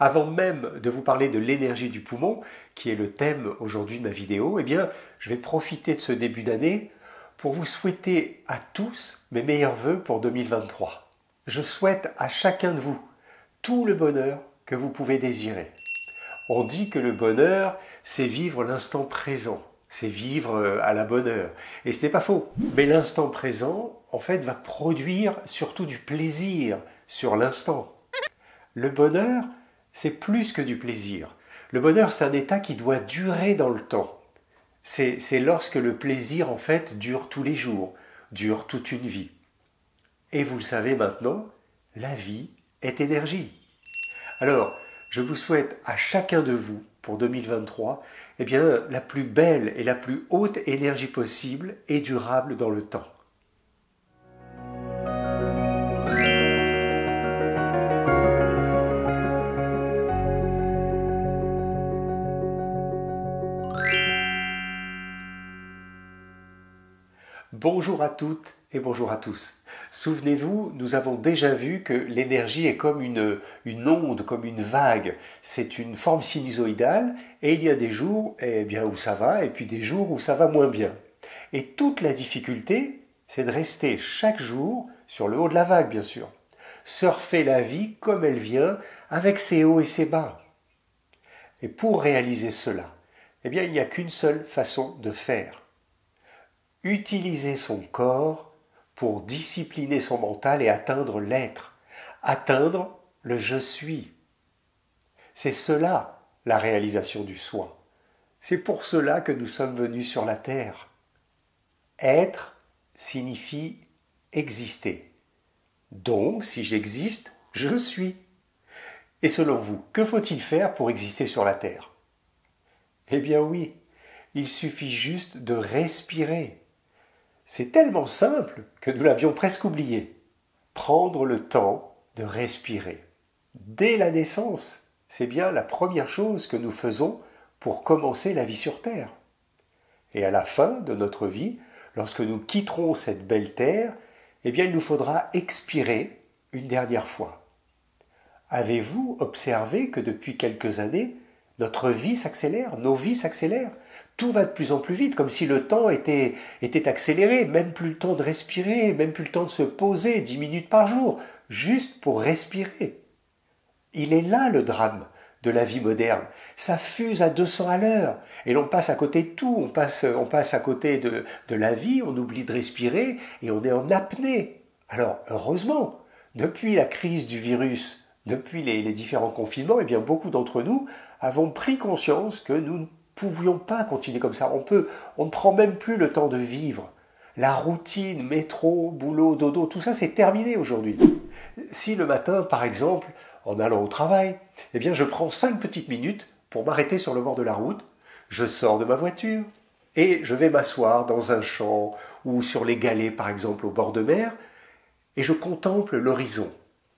Avant même de vous parler de l'énergie du poumon, qui est le thème aujourd'hui de ma vidéo, eh bien, je vais profiter de ce début d'année pour vous souhaiter à tous mes meilleurs vœux pour 2023. Je souhaite à chacun de vous tout le bonheur que vous pouvez désirer. On dit que le bonheur, c'est vivre l'instant présent, c'est vivre à la bonne heure. Et ce n'est pas faux. Mais l'instant présent, en fait, va produire surtout du plaisir sur l'instant. Le bonheur, c'est plus que du plaisir. Le bonheur, c'est un état qui doit durer dans le temps. C'est lorsque le plaisir, en fait, dure tous les jours, dure toute une vie. Et vous le savez maintenant, la vie est énergie. Alors, je vous souhaite à chacun de vous, pour 2023, eh bien, la plus belle et la plus haute énergie possible et durable dans le temps. Bonjour à toutes et bonjour à tous. Souvenez-vous, nous avons déjà vu que l'énergie est comme une onde, comme une vague. C'est une forme sinusoïdale et il y a des jours où ça va et puis des jours où ça va moins bien. Et toute la difficulté, c'est de rester chaque jour sur le haut de la vague, bien sûr. Surfer la vie comme elle vient, avec ses hauts et ses bas. Et pour réaliser cela, il n'y a qu'une seule façon de faire. Utiliser son corps pour discipliner son mental et atteindre l'être, atteindre le je suis. C'est cela la réalisation du soi. C'est pour cela que nous sommes venus sur la terre. Être signifie exister. Donc, si j'existe, je suis. Et selon vous, que faut-il faire pour exister sur la terre? Eh bien oui, il suffit juste de respirer. C'est tellement simple que nous l'avions presque oublié. Prendre le temps de respirer. Dès la naissance, c'est bien la première chose que nous faisons pour commencer la vie sur Terre. Et à la fin de notre vie, lorsque nous quitterons cette belle Terre, il nous faudra expirer une dernière fois. Avez-vous observé que depuis quelques années, notre vie s'accélère, nos vies s'accélèrent? Tout va de plus en plus vite, comme si le temps était accéléré, même plus le temps de respirer, même plus le temps de se poser 10 minutes par jour, juste pour respirer. Il est là le drame de la vie moderne. Ça fuse à 200 à l'heure, et l'on passe à côté de tout, on passe à côté de la vie, on oublie de respirer, et on est en apnée. Alors, heureusement, depuis la crise du virus, depuis les différents confinements, beaucoup d'entre nous avons pris conscience que nous ne pouvions pas continuer comme ça. On ne prend même plus le temps de vivre. La routine, métro, boulot, dodo, tout ça c'est terminé aujourd'hui. Si le matin, par exemple, en allant au travail, je prends 5 petites minutes pour m'arrêter sur le bord de la route, je sors de ma voiture et je vais m'asseoir dans un champ ou sur les galets, par exemple, au bord de mer, et je contemple l'horizon.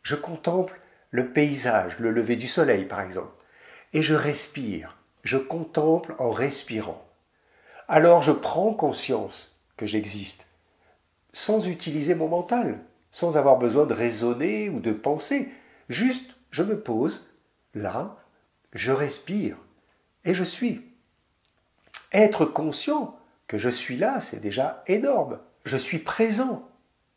Je contemple le paysage, le lever du soleil, par exemple. Et je respire. Je contemple en respirant. Alors je prends conscience que j'existe, sans utiliser mon mental, sans avoir besoin de raisonner ou de penser. Juste, je me pose, là, je respire, et je suis. Être conscient que je suis là, c'est déjà énorme. Je suis présent.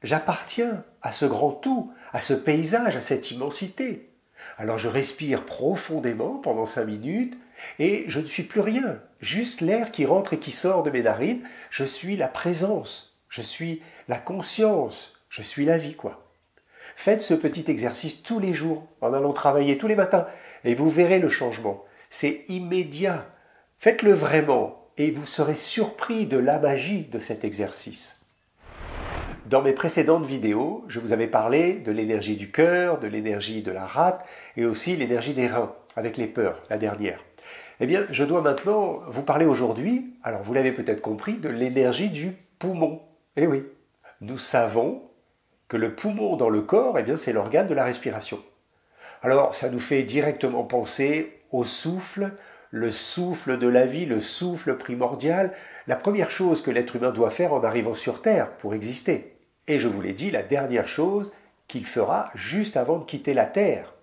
J'appartiens à ce grand tout, à ce paysage, à cette immensité. Alors je respire profondément pendant 5 minutes et je ne suis plus rien, juste l'air qui rentre et qui sort de mes narines. Je suis la présence, je suis la conscience, je suis la vie, quoi. Faites ce petit exercice tous les jours en allant travailler tous les matins et vous verrez le changement. C'est immédiat. Faites-le vraiment et vous serez surpris de la magie de cet exercice. Dans mes précédentes vidéos, je vous avais parlé de l'énergie du cœur, de l'énergie de la rate et aussi l'énergie des reins, avec les peurs, la dernière. Je dois maintenant vous parler aujourd'hui, alors vous l'avez peut-être compris, de l'énergie du poumon. Eh oui, nous savons que le poumon dans le corps, c'est l'organe de la respiration. Alors, ça nous fait directement penser au souffle, le souffle de la vie, le souffle primordial, la première chose que l'être humain doit faire en arrivant sur Terre pour exister. Et je vous l'ai dit, la dernière chose qu'il fera juste avant de quitter la Terre.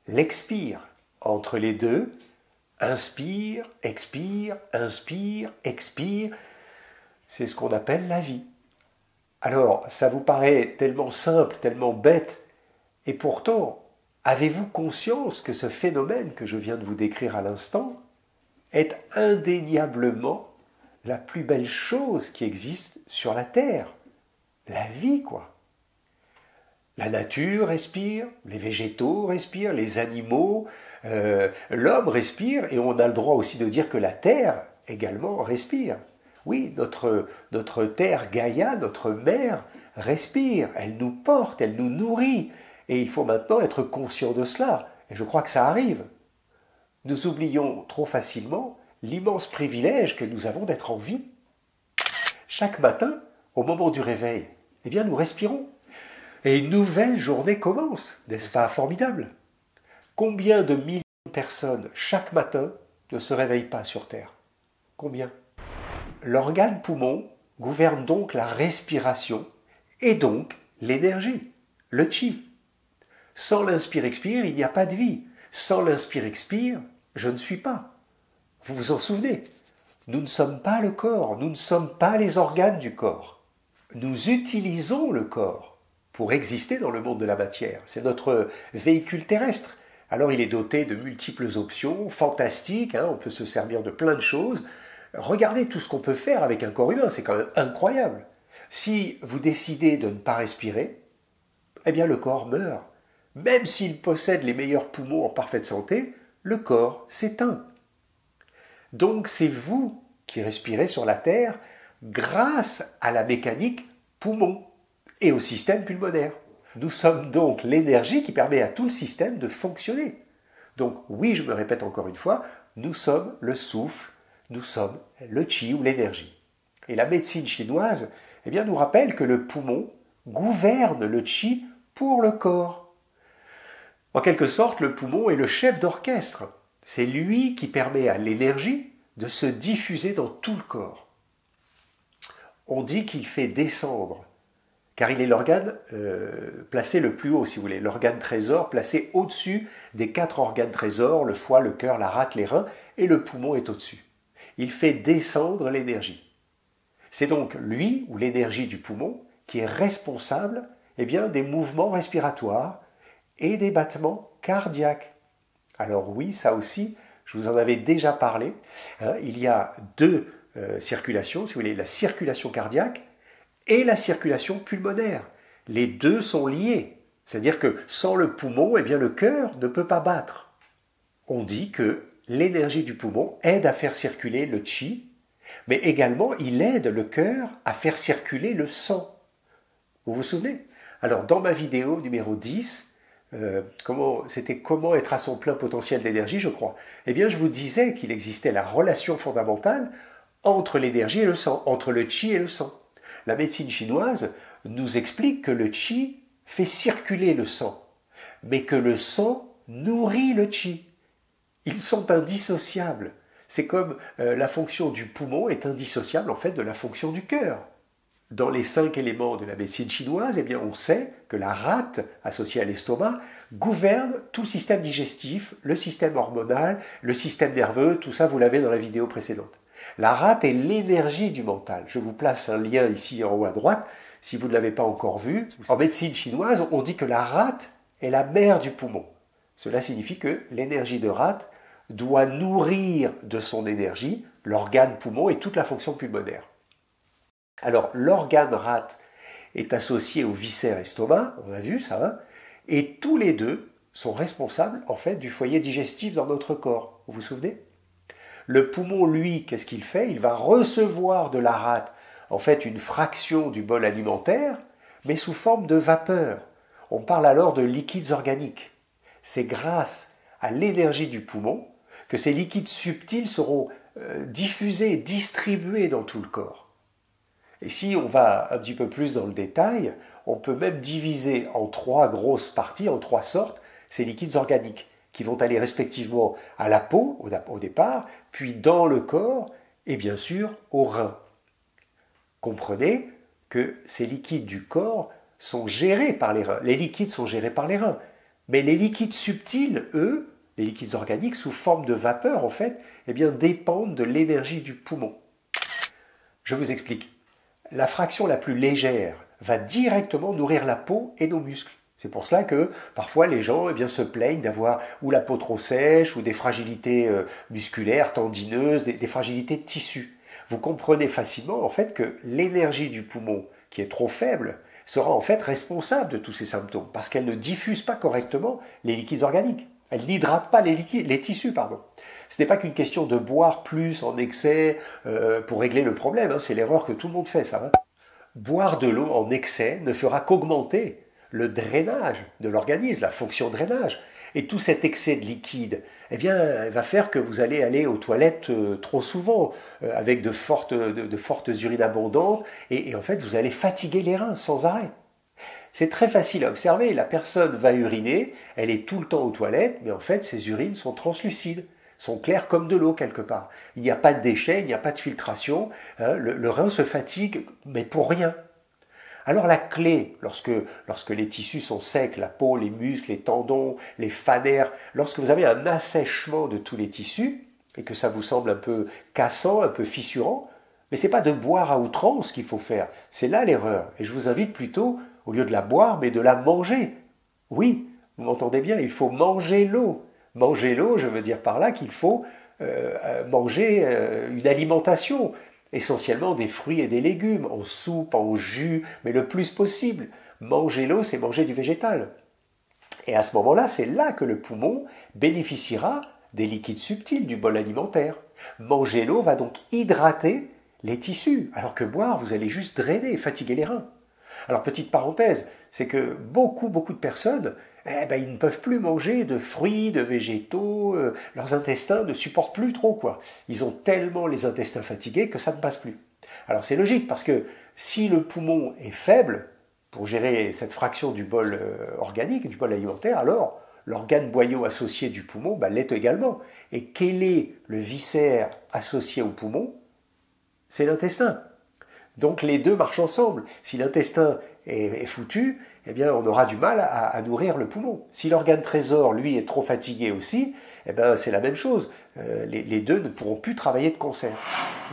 L'expire. entre les deux. Inspire, expire, inspire, expire. C'est ce qu'on appelle la vie. Alors, ça vous paraît tellement simple, tellement bête, et pourtant, avez-vous conscience que ce phénomène que je viens de vous décrire à l'instant est indéniablement la plus belle chose qui existe sur la Terre? La vie, quoi. La nature respire, les végétaux respirent, les animaux, l'homme respire, et on a le droit aussi de dire que la Terre également respire. Oui, notre terre Gaïa, notre mère, respire, elle nous porte, elle nous nourrit. Et il faut maintenant être conscient de cela. Et je crois que ça arrive. Nous oublions trop facilement l'immense privilège que nous avons d'être en vie. Chaque matin, au moment du réveil, eh bien nous respirons. Et une nouvelle journée commence. N'est-ce pas formidable? Combien de millions de personnes chaque matin ne se réveillent pas sur Terre? Combien? L'organe poumon gouverne donc la respiration et donc l'énergie, le chi. Sans l'inspire-expire, il n'y a pas de vie. Sans l'inspire-expire, je ne suis pas. Vous vous en souvenez? Nous ne sommes pas le corps, nous ne sommes pas les organes du corps. Nous utilisons le corps pour exister dans le monde de la matière. C'est notre véhicule terrestre. Alors il est doté de multiples options, fantastiques, on peut se servir de plein de choses. Regardez tout ce qu'on peut faire avec un corps humain, c'est quand même incroyable. Si vous décidez de ne pas respirer, eh bien le corps meurt. Même s'il possède les meilleurs poumons en parfaite santé, le corps s'éteint. Donc c'est vous qui respirez sur la Terre grâce à la mécanique poumon et au système pulmonaire. Nous sommes donc l'énergie qui permet à tout le système de fonctionner. Donc oui, je me répète encore une fois, nous sommes le souffle, nous sommes le chi ou l'énergie. Et la médecine chinoise nous rappelle que le poumon gouverne le chi pour le corps. En quelque sorte, le poumon est le chef d'orchestre. C'est lui qui permet à l'énergie de se diffuser dans tout le corps. On dit qu'il fait descendre, car il est l'organe placé le plus haut, si vous voulez, l'organe trésor placé au-dessus des 4 organes trésors, le foie, le cœur, la rate, les reins, et le poumon est au-dessus. Il fait descendre l'énergie. C'est donc lui, ou l'énergie du poumon, qui est responsable des mouvements respiratoires et des battements cardiaques. Alors oui, ça aussi, je vous en avais déjà parlé. Il y a 2 circulations, si vous voulez, la circulation cardiaque et la circulation pulmonaire. Les 2 sont liés. C'est-à-dire que sans le poumon, le cœur ne peut pas battre. On dit que l'énergie du poumon aide à faire circuler le chi, mais également il aide le cœur à faire circuler le sang. Vous vous souvenez? Alors dans ma vidéo numéro 10, comment être à son plein potentiel d'énergie, je crois, je vous disais qu'il existait la relation fondamentale entre l'énergie et le sang, entre le chi et le sang. La médecine chinoise nous explique que le chi fait circuler le sang, mais que le sang nourrit le chi. Ils sont indissociables. C'est comme la fonction du poumon est indissociable en fait de la fonction du cœur. Dans les 5 éléments de la médecine chinoise, on sait que la rate, associée à l'estomac, gouverne tout le système digestif, le système hormonal, le système nerveux, tout ça vous l'avez dans la vidéo précédente. La rate est l'énergie du mental. Je vous place un lien ici en haut à droite, si vous ne l'avez pas encore vu. En médecine chinoise, on dit que la rate est la mère du poumon. Cela signifie que l'énergie de rate doit nourrir de son énergie l'organe poumon et toute la fonction pulmonaire. Alors, l'organe rate est associé au viscère estomac, on a vu ça, et tous les 2 sont responsables en fait du foyer digestif dans notre corps. Vous vous souvenez? Le poumon, lui, qu'est-ce qu'il fait? Il va recevoir de la rate en fait une fraction du bol alimentaire, mais sous forme de vapeur. On parle alors de liquides organiques. C'est grâce à l'énergie du poumon que ces liquides subtils seront diffusés, distribués dans tout le corps. Et si on va un petit peu plus dans le détail, on peut même diviser en 3 grosses parties, en 3 sortes, ces liquides organiques, qui vont aller respectivement à la peau, au départ, puis dans le corps, et bien sûr aux reins. Comprenez que ces liquides du corps sont gérés par les reins. Les liquides sont gérés par les reins. Mais les liquides subtils, eux, les liquides organiques sous forme de vapeur en fait, eh bien, dépendent de l'énergie du poumon. Je vous explique. La fraction la plus légère va directement nourrir la peau et nos muscles. C'est pour cela que parfois les gens eh bien, se plaignent d'avoir ou la peau trop sèche ou des fragilités musculaires, tendineuses, des fragilités de tissus. Vous comprenez facilement en fait que l'énergie du poumon qui est trop faible sera en fait responsable de tous ces symptômes parce qu'elle ne diffuse pas correctement les liquides organiques. Elle n'hydrate pas les tissus, pardon. Ce n'est pas qu'une question de boire plus en excès pour régler le problème, hein. C'est l'erreur que tout le monde fait, ça. Hein. Boire de l'eau en excès ne fera qu'augmenter le drainage de l'organisme, la fonction drainage. Et tout cet excès de liquide, eh bien, va faire que vous allez aller aux toilettes trop souvent, avec de fortes urines abondantes, et en fait, vous allez fatiguer les reins sans arrêt. C'est très facile à observer, la personne va uriner, elle est tout le temps aux toilettes, mais en fait, ses urines sont translucides, sont claires comme de l'eau quelque part. Il n'y a pas de déchets, il n'y a pas de filtration, hein, le rein se fatigue, mais pour rien. Alors la clé, lorsque les tissus sont secs, la peau, les muscles, les tendons, les fanères, lorsque vous avez un assèchement de tous les tissus, et que ça vous semble un peu cassant, un peu fissurant, mais ce n'est pas de boire à outrance qu'il faut faire, c'est là l'erreur. Et je vous invite plutôt, au lieu de la boire, mais de la manger. Oui, vous m'entendez bien, il faut manger l'eau. Manger l'eau, je veux dire par là qu'il faut manger une alimentation, essentiellement des fruits et des légumes, en soupe, en jus, mais le plus possible. Manger l'eau, c'est manger du végétal. Et à ce moment-là, c'est là que le poumon bénéficiera des liquides subtils du bol alimentaire. Manger l'eau va donc hydrater les tissus, alors que boire, vous allez juste drainer et fatiguer les reins. Alors, petite parenthèse, c'est que beaucoup de personnes, ils ne peuvent plus manger de fruits, de végétaux, leurs intestins ne supportent plus trop, quoi. Ils ont tellement les intestins fatigués que ça ne passe plus. Alors, c'est logique, parce que si le poumon est faible, pour gérer cette fraction du bol organique, du bol alimentaire, alors l'organe boyau associé du poumon l'est également. Et quel est le viscère associé au poumon? C'est l'intestin. Donc les deux marchent ensemble. Si l'intestin est foutu, eh bien on aura du mal à nourrir le poumon. Si l'organe trésor, lui, est trop fatigué aussi, eh bien c'est la même chose. Les deux ne pourront plus travailler de concert.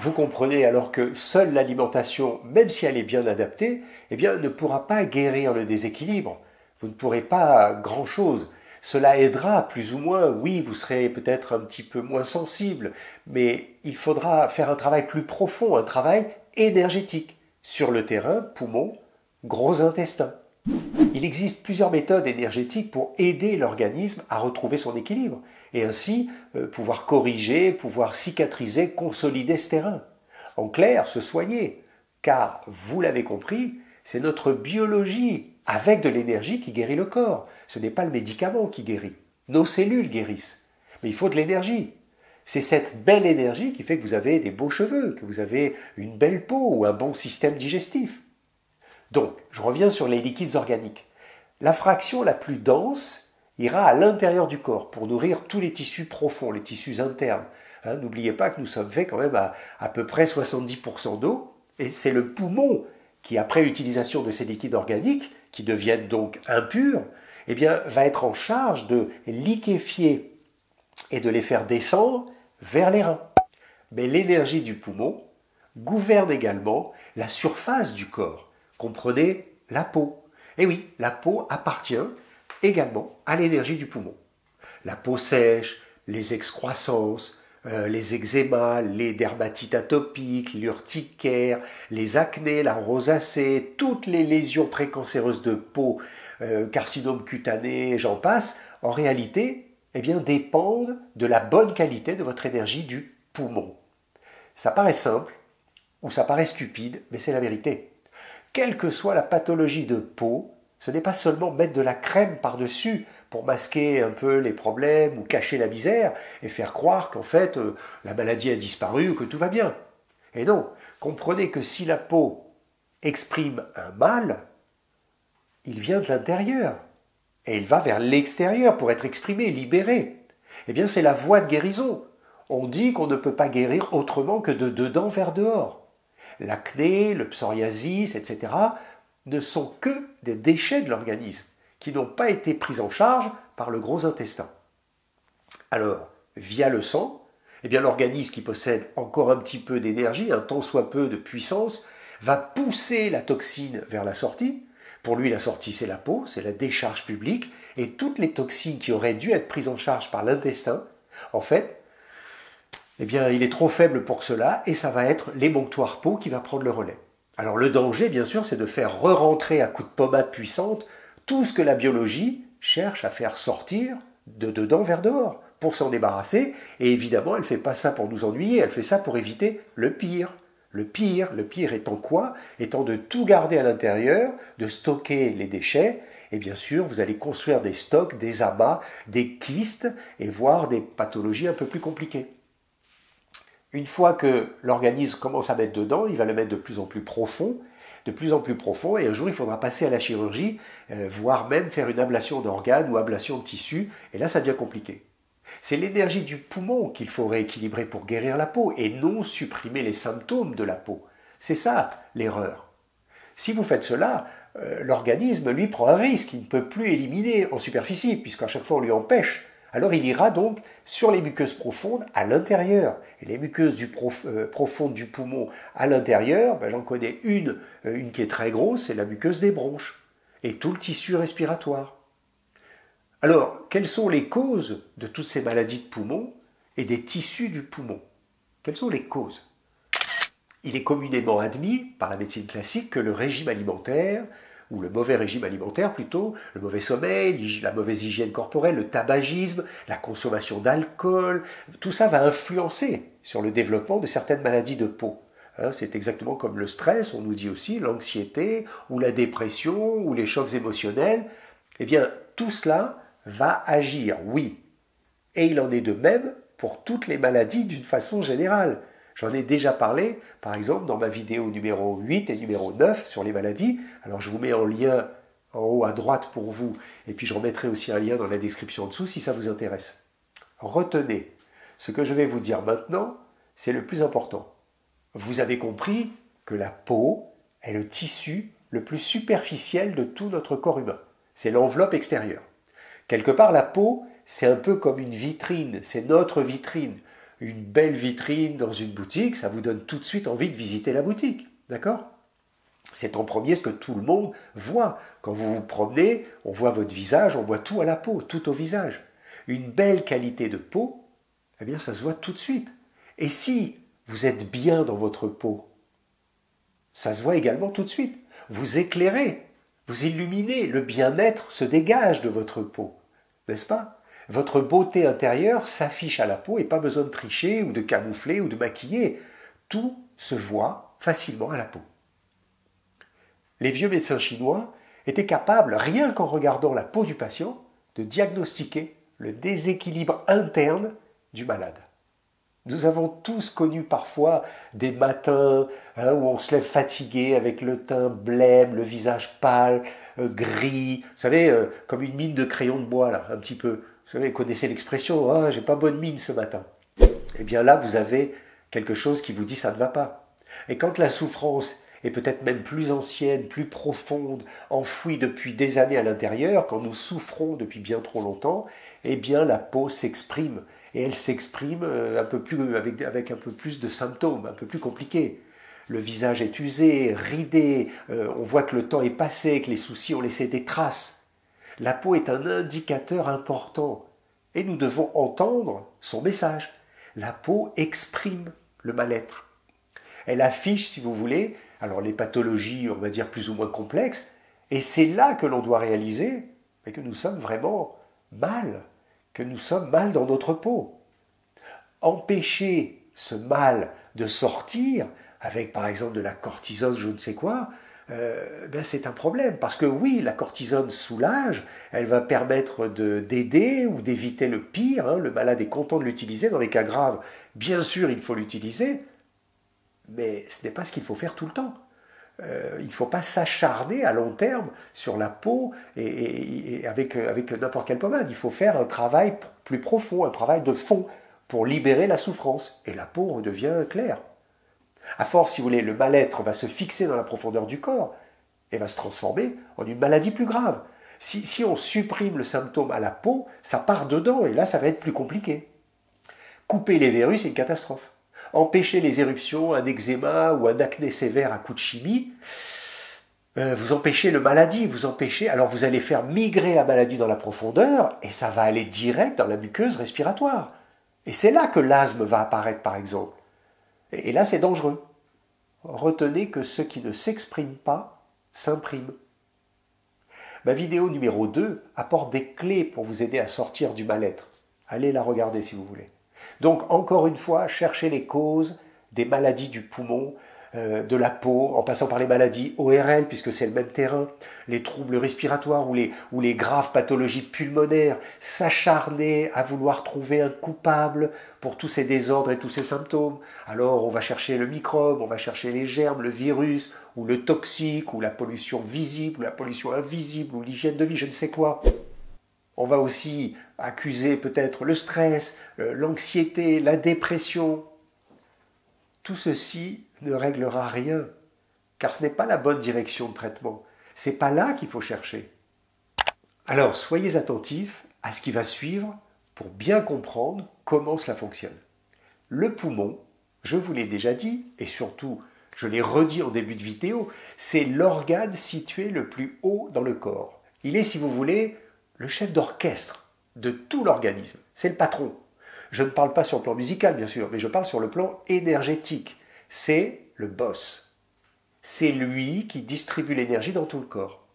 Vous comprenez alors que seule l'alimentation, même si elle est bien adaptée, eh bien ne pourra pas guérir le déséquilibre. Vous ne pourrez pas grand-chose. Cela aidera plus ou moins, oui, vous serez peut-être un petit peu moins sensible, mais il faudra faire un travail plus profond, un travail énergétique, sur le terrain, poumon, gros intestin. Il existe plusieurs méthodes énergétiques pour aider l'organisme à retrouver son équilibre, et ainsi pouvoir corriger, pouvoir cicatriser, consolider ce terrain. En clair, se soigner, car, vous l'avez compris, c'est notre biologie, avec de l'énergie, qui guérit le corps. Ce n'est pas le médicament qui guérit. Nos cellules guérissent. Mais il faut de l'énergie. C'est cette belle énergie qui fait que vous avez des beaux cheveux, que vous avez une belle peau ou un bon système digestif. Donc, je reviens sur les liquides organiques. La fraction la plus dense ira à l'intérieur du corps pour nourrir tous les tissus profonds, les tissus internes. Hein, n'oubliez pas que nous sommes faits quand même à peu près 70% d'eau, et c'est le poumon qui, après utilisation de ces liquides organiques, qui deviennent donc impurs, eh bien, va être en charge de liquéfier et de les faire descendre vers les reins. Mais l'énergie du poumon gouverne également la surface du corps. Comprenez la peau. Et oui, la peau appartient également à l'énergie du poumon. La peau sèche, les excroissances, les eczémas, les dermatites atopiques, l'urticaire, les acnés, la rosacée, toutes les lésions précancéreuses de peau, carcinomes cutanés, j'en passe, en réalité, eh bien, dépendent de la bonne qualité de votre énergie du poumon. Ça paraît simple, ou ça paraît stupide, mais c'est la vérité. Quelle que soit la pathologie de peau, ce n'est pas seulement mettre de la crème par-dessus pour masquer un peu les problèmes ou cacher la misère et faire croire qu'en fait la maladie a disparu ou que tout va bien. Et non, comprenez que si la peau exprime un mal, il vient de l'intérieur et il va vers l'extérieur pour être exprimé, libéré. Eh bien c'est la voie de guérison. On dit qu'on ne peut pas guérir autrement que de dedans vers dehors. L'acné, le psoriasis, etc. ne sont que des déchets de l'organisme qui n'ont pas été pris en charge par le gros intestin. Alors, via le sang, eh bien l'organisme qui possède encore un petit peu d'énergie, un tant soit peu de puissance, va pousser la toxine vers la sortie. Pour lui, la sortie, c'est la peau, c'est la décharge publique, et toutes les toxines qui auraient dû être prises en charge par l'intestin, en fait, eh bien, il est trop faible pour cela, et ça va être l'émonctoire peau qui va prendre le relais. Alors le danger, bien sûr, c'est de faire re-rentrer à coups de pommade puissante tout ce que la biologie cherche à faire sortir de dedans vers dehors, pour s'en débarrasser, et évidemment, elle ne fait pas ça pour nous ennuyer, elle fait ça pour éviter le pire. Le pire étant quoi? Étant de tout garder à l'intérieur, de stocker les déchets, et bien sûr, vous allez construire des stocks, des abats, des kystes, et voire des pathologies un peu plus compliquées. Une fois que l'organisme commence à mettre dedans, il va le mettre de plus en plus profond, et un jour il faudra passer à la chirurgie, voire même faire une ablation d'organes ou ablation de tissus, et là ça devient compliqué. C'est l'énergie du poumon qu'il faut rééquilibrer pour guérir la peau et non supprimer les symptômes de la peau. C'est ça l'erreur. Si vous faites cela, l'organisme, lui, prend un risque. Il ne peut plus éliminer en superficie, puisqu'à chaque fois on lui empêche. Alors il ira donc sur les muqueuses profondes à l'intérieur. Et les muqueuses profondes du poumon à l'intérieur, ben, j'en connais une qui est très grosse, c'est la muqueuse des bronches. Et tout le tissu respiratoire. Alors, quelles sont les causes de toutes ces maladies de poumon et des tissus du poumon? Quelles sont les causes? Il est communément admis par la médecine classique que le régime alimentaire, ou le mauvais régime alimentaire plutôt, le mauvais sommeil, la mauvaise hygiène corporelle, le tabagisme, la consommation d'alcool, tout ça va influencer sur le développement de certaines maladies de peau. C'est exactement comme le stress, on nous dit aussi l'anxiété, ou la dépression, ou les chocs émotionnels. Eh bien, tout cela va agir, oui. Et il en est de même pour toutes les maladies d'une façon générale. J'en ai déjà parlé, par exemple, dans ma vidéo numéro 8 et numéro 9 sur les maladies. Alors je vous mets en lien en haut à droite pour vous, et puis je remettrai aussi un lien dans la description en dessous si ça vous intéresse. Retenez, ce que je vais vous dire maintenant, c'est le plus important. Vous avez compris que la peau est le tissu le plus superficiel de tout notre corps humain. C'est l'enveloppe extérieure. Quelque part, la peau, c'est un peu comme une vitrine, c'est notre vitrine. Une belle vitrine dans une boutique, ça vous donne tout de suite envie de visiter la boutique. D'accord? C'est en premier ce que tout le monde voit. Quand vous vous promenez, on voit votre visage, on voit tout à la peau, tout au visage. Une belle qualité de peau, eh bien ça se voit tout de suite. Et si vous êtes bien dans votre peau, ça se voit également tout de suite. Vous éclairez, vous illuminez, le bien-être se dégage de votre peau. N'est-ce pas? Votre beauté intérieure s'affiche à la peau et pas besoin de tricher ou de camoufler ou de maquiller. Tout se voit facilement à la peau. Les vieux médecins chinois étaient capables, rien qu'en regardant la peau du patient, de diagnostiquer le déséquilibre interne du malade. Nous avons tous connu parfois des matins où on se lève fatigué avec le teint blême, le visage pâle, gris, vous savez, comme une mine de crayon de bois, là, un petit peu. Vous savez, vous connaissez l'expression « Ah, j'ai pas bonne mine ce matin ». Eh bien là, vous avez quelque chose qui vous dit « ça ne va pas ». Et quand la souffrance est peut-être même plus ancienne, plus profonde, enfouie depuis des années à l'intérieur, quand nous souffrons depuis bien trop longtemps, eh bien la peau s'exprime. Et elle s'exprime avec un peu plus de symptômes, un peu plus compliqués. Le visage est usé, ridé, on voit que le temps est passé, que les soucis ont laissé des traces. La peau est un indicateur important et nous devons entendre son message. La peau exprime le mal-être. Elle affiche, si vous voulez, alors les pathologies, on va dire plus ou moins complexes, et c'est là que l'on doit réaliser que nous sommes vraiment mal, que nous sommes mal dans notre peau. Empêcher ce mal de sortir, avec par exemple de la cortisone, je ne sais quoi, c'est un problème. Parce que oui, la cortisone soulage, elle va permettre d'aider ou d'éviter le pire. Le malade est content de l'utiliser. Dans les cas graves, bien sûr, il faut l'utiliser, mais ce n'est pas ce qu'il faut faire tout le temps. Il ne faut pas s'acharner à long terme sur la peau et avec n'importe quelle pommade. Il faut faire un travail plus profond, un travail de fond pour libérer la souffrance. Et la peau redevient claire. À force, si vous voulez, le mal-être va se fixer dans la profondeur du corps et va se transformer en une maladie plus grave. Si on supprime le symptôme à la peau, ça part dedans et là, ça va être plus compliqué. Couper les verrues, c'est une catastrophe. Empêcher les éruptions, un eczéma ou un acné sévère à coup de chimie, vous empêchez le maladie, alors vous allez faire migrer la maladie dans la profondeur et ça va aller direct dans la muqueuse respiratoire. Et c'est là que l'asthme va apparaître par exemple. Et là c'est dangereux. Retenez que ce qui ne s'exprime pas s'imprime. Ma vidéo numéro 2 apporte des clés pour vous aider à sortir du mal-être. Allez la regarder si vous voulez. Donc encore une fois, cherchez les causes des maladies du poumon, de la peau, en passant par les maladies ORL, puisque c'est le même terrain, les troubles respiratoires ou les graves pathologies pulmonaires, s'acharner à vouloir trouver un coupable pour tous ces désordres et tous ces symptômes. Alors on va chercher le microbe, on va chercher les germes, le virus, ou le toxique, ou la pollution visible, ou la pollution invisible, ou l'hygiène de vie, je ne sais quoi. On va aussi accuser peut-être le stress, l'anxiété, la dépression. Tout ceci ne réglera rien, car ce n'est pas la bonne direction de traitement. C'est pas là qu'il faut chercher. Alors, soyez attentifs à ce qui va suivre pour bien comprendre comment cela fonctionne. Le poumon, je vous l'ai déjà dit, et surtout, je l'ai redit en début de vidéo, c'est l'organe situé le plus haut dans le corps. Il est, si vous voulez, le chef d'orchestre de tout l'organisme. C'est le patron. Je ne parle pas sur le plan musical, bien sûr, mais je parle sur le plan énergétique. C'est le boss. C'est lui qui distribue l'énergie dans tout le corps.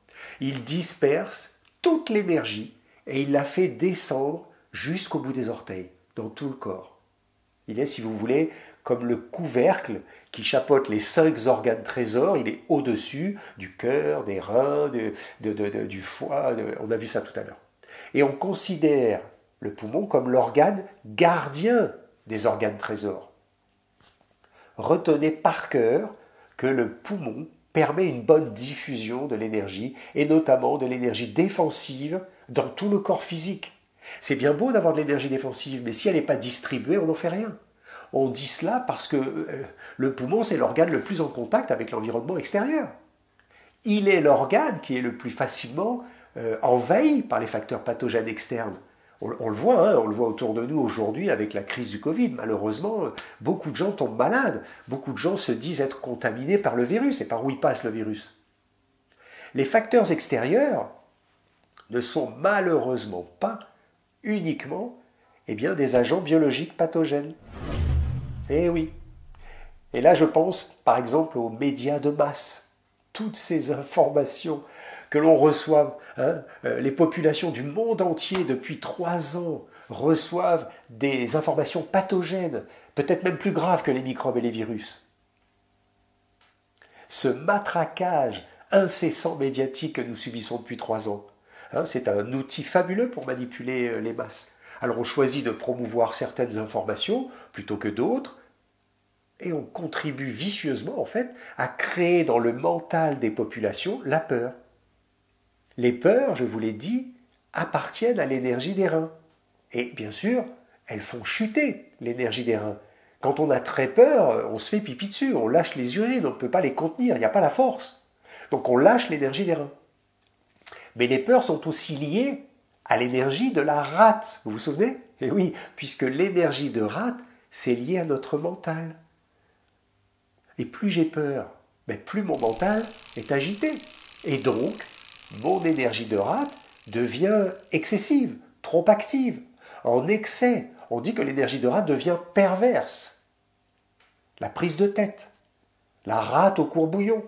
Il disperse toute l'énergie et il la fait descendre jusqu'au bout des orteils, dans tout le corps. Il est, si vous voulez, comme le couvercle qui chapeaute les 5 organes trésors. Il est au-dessus du cœur, des reins, du foie. On a vu ça tout à l'heure. Et on considère le poumon comme l'organe gardien des organes trésors. Retenez par cœur que le poumon permet une bonne diffusion de l'énergie, et notamment de l'énergie défensive dans tout le corps physique. C'est bien beau d'avoir de l'énergie défensive, mais si elle n'est pas distribuée, on n'en fait rien. On dit cela parce que le poumon, c'est l'organe le plus en contact avec l'environnement extérieur. Il est l'organe qui est le plus facilement envahi par les facteurs pathogènes externes. On le voit, on le voit autour de nous aujourd'hui avec la crise du Covid. Malheureusement, beaucoup de gens tombent malades. Beaucoup de gens se disent être contaminés par le virus. Et par où il passe le virus? Les facteurs extérieurs ne sont malheureusement pas uniquement des agents biologiques pathogènes. Eh oui. Et là, je pense par exemple aux médias de masse. Toutes ces informations que l'on reçoit, les populations du monde entier depuis 3 ans reçoivent des informations pathogènes, peut-être même plus graves que les microbes et les virus. Ce matraquage incessant médiatique que nous subissons depuis 3 ans, c'est un outil fabuleux pour manipuler les masses. Alors on choisit de promouvoir certaines informations plutôt que d'autres, et on contribue vicieusement en fait à créer dans le mental des populations la peur. Les peurs, je vous l'ai dit, appartiennent à l'énergie des reins. Et bien sûr, elles font chuter l'énergie des reins. Quand on a très peur, on se fait pipi dessus, on lâche les urines, on ne peut pas les contenir, il n'y a pas la force. Donc on lâche l'énergie des reins. Mais les peurs sont aussi liées à l'énergie de la rate, vous vous souvenez? Eh oui, puisque l'énergie de rate, c'est lié à notre mental. Et plus j'ai peur, plus mon mental est agité. Et donc, mon énergie de rate devient excessive, trop active, en excès. On dit que l'énergie de rate devient perverse. La prise de tête, la rate au courbouillon.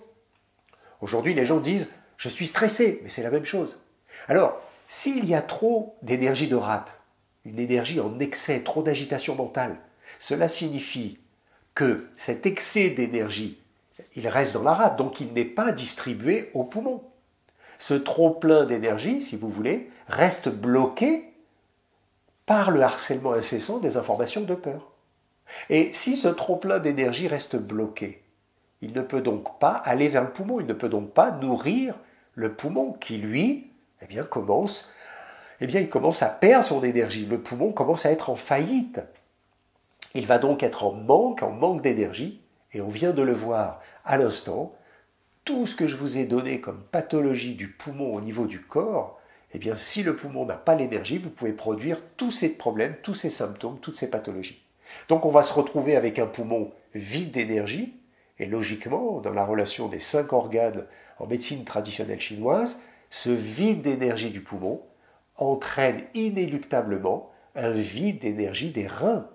Aujourd'hui, les gens disent « je suis stressé », mais c'est la même chose. Alors, s'il y a trop d'énergie de rate, une énergie en excès, trop d'agitation mentale, cela signifie que cet excès d'énergie, il reste dans la rate, donc il n'est pas distribué au poumon. Ce trop-plein d'énergie, si vous voulez, reste bloqué par le harcèlement incessant des informations de peur. Et si ce trop-plein d'énergie reste bloqué, il ne peut donc pas aller vers le poumon, il ne peut donc pas nourrir le poumon qui, lui, il commence à perdre son énergie. Le poumon commence à être en faillite. Il va donc être en manque d'énergie, et on vient de le voir à l'instant. Tout ce que je vous ai donné comme pathologie du poumon au niveau du corps, eh bien si le poumon n'a pas l'énergie, vous pouvez produire tous ces problèmes, tous ces symptômes, toutes ces pathologies. Donc on va se retrouver avec un poumon vide d'énergie, et logiquement, dans la relation des 5 organes en médecine traditionnelle chinoise, ce vide d'énergie du poumon entraîne inéluctablement un vide d'énergie des reins.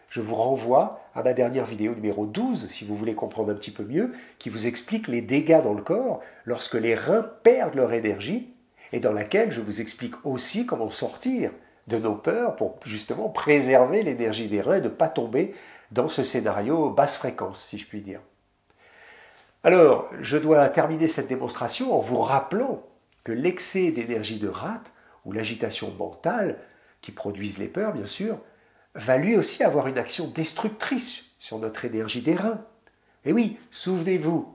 Je vous renvoie à ma dernière vidéo numéro 12, si vous voulez comprendre un petit peu mieux, qui vous explique les dégâts dans le corps lorsque les reins perdent leur énergie, et dans laquelle je vous explique aussi comment sortir de nos peurs pour justement préserver l'énergie des reins et ne pas tomber dans ce scénario basse fréquence, si je puis dire. Alors, je dois terminer cette démonstration en vous rappelant que l'excès d'énergie de rate, ou l'agitation mentale, qui produisent les peurs, bien sûr, va lui aussi avoir une action destructrice sur notre énergie des reins. Et oui, souvenez-vous,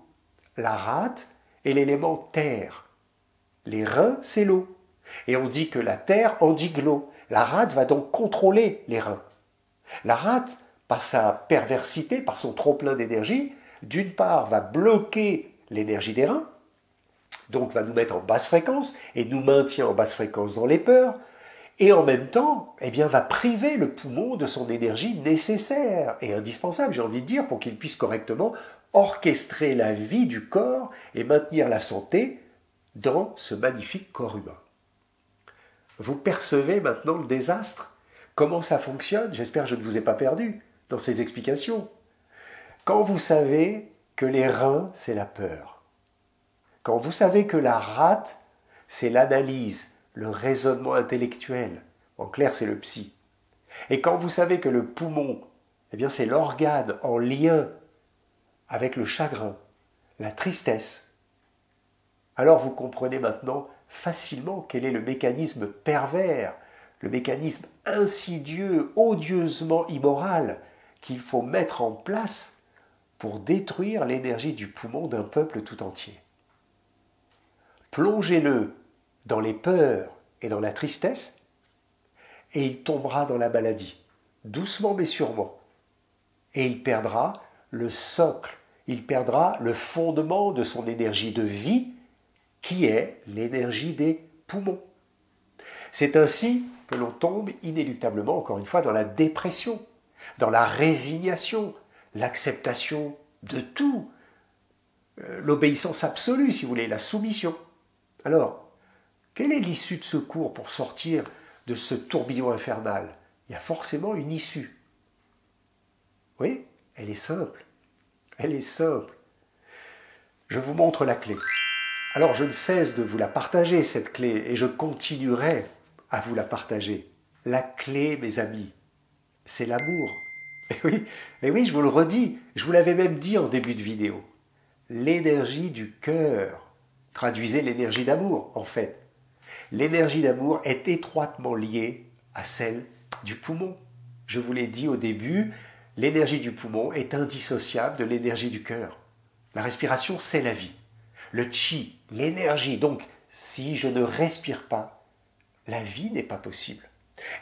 la rate est l'élément terre. Les reins, c'est l'eau. Et on dit que la terre endigue l'eau. La rate va donc contrôler les reins. La rate, par sa perversité, par son trop-plein d'énergie, d'une part va bloquer l'énergie des reins, donc va nous mettre en basse fréquence et nous maintient en basse fréquence dans les peurs, et en même temps, eh bien, va priver le poumon de son énergie nécessaire et indispensable, j'ai envie de dire, pour qu'il puisse correctement orchestrer la vie du corps et maintenir la santé dans ce magnifique corps humain. Vous percevez maintenant le désastre? Comment ça fonctionne? J'espère que je ne vous ai pas perdu dans ces explications. Quand vous savez que les reins, c'est la peur, quand vous savez que la rate, c'est l'analyse, le raisonnement intellectuel, en clair, c'est le psy, et quand vous savez que le poumon, eh bien, c'est l'organe en lien avec le chagrin, la tristesse, alors vous comprenez maintenant facilement quel est le mécanisme pervers, le mécanisme insidieux, odieusement immoral qu'il faut mettre en place pour détruire l'énergie du poumon d'un peuple tout entier. Plongez-le dans les peurs et dans la tristesse, et il tombera dans la maladie, doucement mais sûrement. Et il perdra le socle, il perdra le fondement de son énergie de vie, qui est l'énergie des poumons. C'est ainsi que l'on tombe inéluctablement, encore une fois, dans la dépression, dans la résignation, l'acceptation de tout, l'obéissance absolue, si vous voulez, la soumission. Alors, quelle est l'issue de secours pour sortir de ce tourbillon infernal? Il y a forcément une issue. Oui, elle est simple. Elle est simple. Je vous montre la clé. Alors, je ne cesse de vous la partager, cette clé, et je continuerai à vous la partager. La clé, mes amis, c'est l'amour. Et oui, je vous le redis, je vous l'avais même dit en début de vidéo. L'énergie du cœur. Traduisez l'énergie d'amour, en fait. L'énergie d'amour est étroitement liée à celle du poumon. Je vous l'ai dit au début, l'énergie du poumon est indissociable de l'énergie du cœur. La respiration, c'est la vie. Le chi, l'énergie. Donc, si je ne respire pas, la vie n'est pas possible.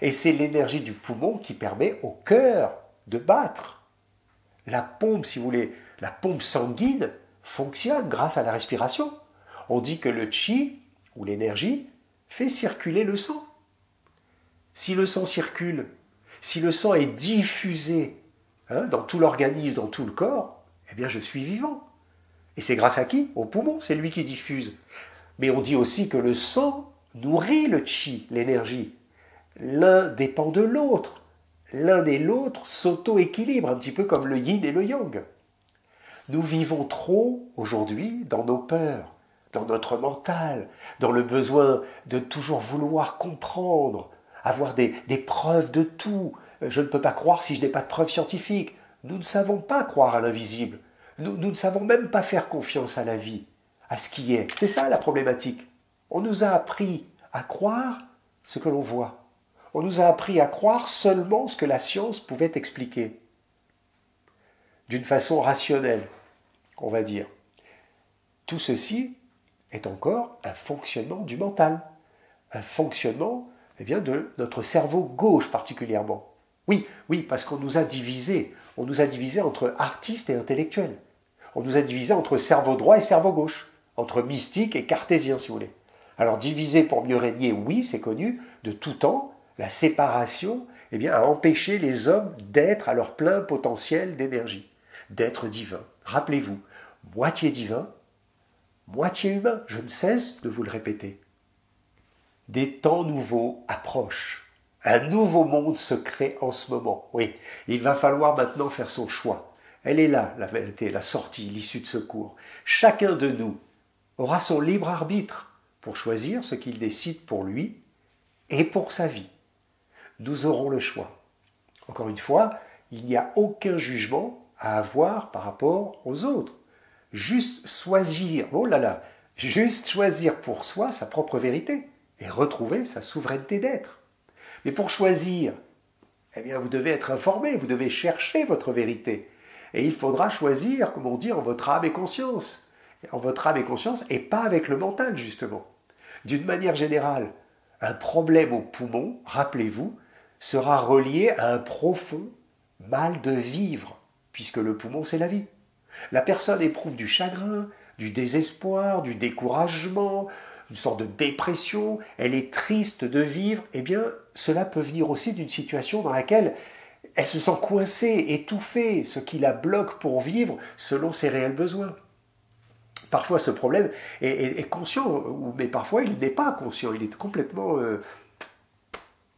Et c'est l'énergie du poumon qui permet au cœur de battre. La pompe, si vous voulez, la pompe sanguine fonctionne grâce à la respiration. On dit que le chi, ou l'énergie, fait circuler le sang. Si le sang circule, si le sang est diffusé dans tout l'organisme, dans tout le corps, eh bien je suis vivant. Et c'est grâce à qui? Au poumon, c'est lui qui diffuse. Mais on dit aussi que le sang nourrit le chi, l'énergie. L'un dépend de l'autre. L'un et l'autre s'auto-équilibrent, un petit peu comme le yin et le yang. Nous vivons trop aujourd'hui dans nos peurs, dans notre mental, dans le besoin de toujours vouloir comprendre, avoir des preuves de tout. Je ne peux pas croire si je n'ai pas de preuves scientifiques. Nous ne savons pas croire à l'invisible. Nous ne savons même pas faire confiance à la vie, à ce qui est. C'est ça la problématique. On nous a appris à croire ce que l'on voit. On nous a appris à croire seulement ce que la science pouvait expliquer. D'une façon rationnelle, on va dire. Tout ceci est encore un fonctionnement du mental. Un fonctionnement de notre cerveau gauche particulièrement. Oui, parce qu'on nous a divisés. On nous a divisés entre artistes et intellectuels. On nous a divisés entre cerveau droit et cerveau gauche. Entre mystique et cartésien, si vous voulez. Alors diviser pour mieux régner, oui, c'est connu, de tout temps, la séparation eh bien, a empêché les hommes d'être à leur plein potentiel d'énergie, d'être divin. Rappelez-vous, moitié divin, moitié humain, je ne cesse de vous le répéter. Des temps nouveaux approchent. Un nouveau monde se crée en ce moment. Oui, il va falloir maintenant faire son choix. Elle est là, la vérité, la sortie, l'issue de secours. Chacun de nous aura son libre arbitre pour choisir ce qu'il décide pour lui et pour sa vie. Nous aurons le choix. Encore une fois, il n'y a aucun jugement à avoir par rapport aux autres. Juste choisir, oh là là, juste choisir pour soi sa propre vérité et retrouver sa souveraineté d'être. Mais pour choisir, eh bien vous devez être informé, vous devez chercher votre vérité. Et il faudra choisir, comme on dit, en votre âme et conscience. En votre âme et conscience et pas avec le mental, justement. D'une manière générale, un problème au poumon, rappelez-vous, sera relié à un profond mal de vivre, puisque le poumon, c'est la vie. La personne éprouve du chagrin, du désespoir, du découragement, une sorte de dépression, elle est triste de vivre, eh bien, cela peut venir aussi d'une situation dans laquelle elle se sent coincée, étouffée, ce qui la bloque pour vivre selon ses réels besoins. Parfois, ce problème est conscient, mais parfois, il n'est pas conscient, il est complètement...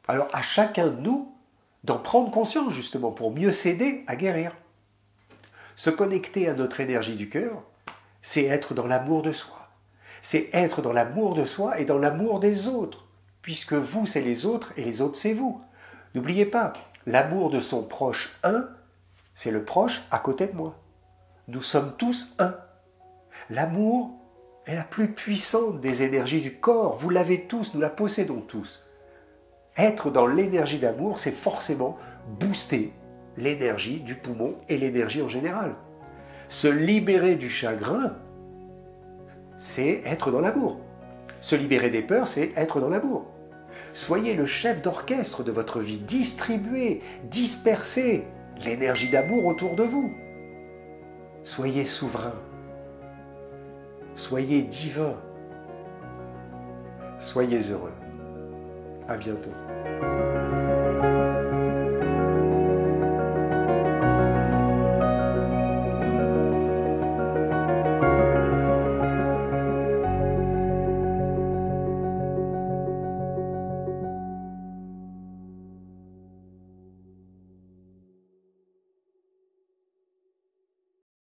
Alors, à chacun de nous d'en prendre conscience, justement, pour mieux s'aider à guérir. Se connecter à notre énergie du cœur, c'est être dans l'amour de soi. C'est être dans l'amour de soi et dans l'amour des autres, puisque vous, c'est les autres et les autres, c'est vous. N'oubliez pas, l'amour de son proche un, c'est le proche à côté de moi. Nous sommes tous un. L'amour est la plus puissante des énergies du corps. Vous l'avez tous, nous la possédons tous. Être dans l'énergie d'amour, c'est forcément booster l'énergie du poumon et l'énergie en général. Se libérer du chagrin, c'est être dans l'amour. Se libérer des peurs, c'est être dans l'amour. Soyez le chef d'orchestre de votre vie. Distribuez, dispersez l'énergie d'amour autour de vous. Soyez souverain. Soyez divin. Soyez heureux. À bientôt.